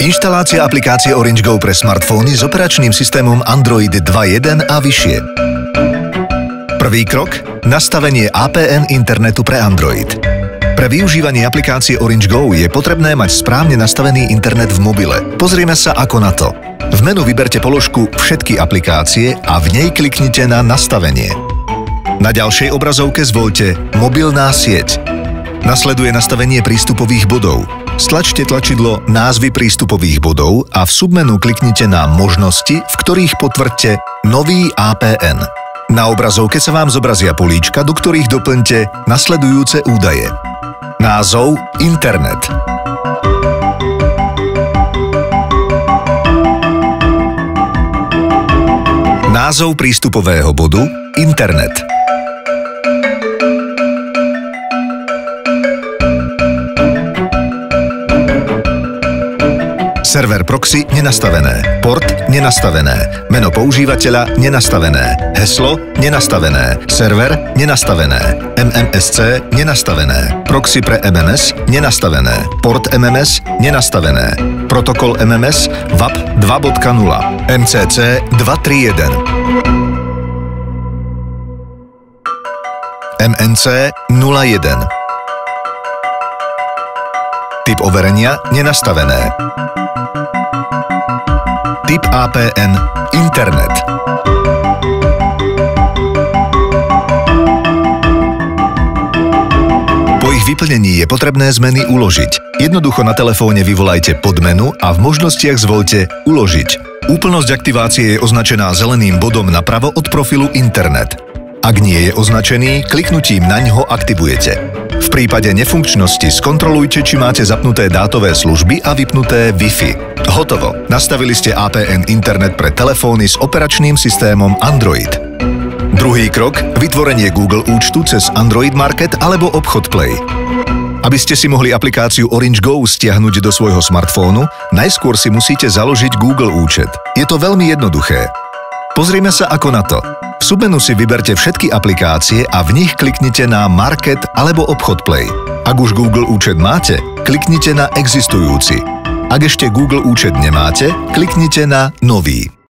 Inštalácia aplikácie Orange Go pre smartfóny s operačným systémom Android 2.1 a vyššie. Prvý krok – nastavenie APN internetu pre Android. Pre využívanie aplikácie Orange Go je potrebné mať správne nastavený internet v mobile. Pozrieme sa ako na to. V menu vyberte položku Všetky aplikácie a v nej kliknite na Nastavenie. Na ďalšej obrazovke zvoľte Mobilná sieť. Nasleduje nastavenie prístupových bodov. Stlačte tlačidlo Názvy prístupových bodov a v submenu kliknite na Možnosti, v ktorých potvrďte Nový APN. Na obrazovke sa vám zobrazia políčka, do ktorých doplňte nasledujúce údaje. Názov Internet. Názov prístupového bodu Internet. Server proxy nenastavené, port nenastavené, meno používateľa nenastavené, heslo nenastavené, server nenastavené, MMSC nenastavené, proxy pre MMS nenastavené, port MMS nenastavené, protokol MMS WAP 2.0, MCC 231, MNC 01. Typ overenia nenastavené. Typ APN Internet. Po ich vyplnení je potrebné zmeny uložiť. Jednoducho na telefóne vyvolajte podmenu a v možnostiach zvoľte Uložiť. Úplnosť aktivácie je označená zeleným bodom napravo od profilu Internet. Ak nie je označený, kliknutím na ňo aktivujete. V prípade nefunkčnosti skontrolujte, či máte zapnuté dátové služby a vypnuté Wi-Fi. Hotovo. Nastavili ste APN internet pre telefóny s operačným systémom Android. Druhý krok – vytvorenie Google účtu cez Android Market alebo obchod Play. Aby ste si mohli aplikáciu Orange Go stiahnuť do svojho smartfónu, najskôr si musíte založiť Google účet. Je to veľmi jednoduché. Pozrime sa ako na to. V submenu si vyberte všetky aplikácie a v nich kliknite na Market alebo obchod Play. Ak už Google účet máte, kliknite na Existujúci. Ak ešte Google účet nemáte, kliknite na Nový.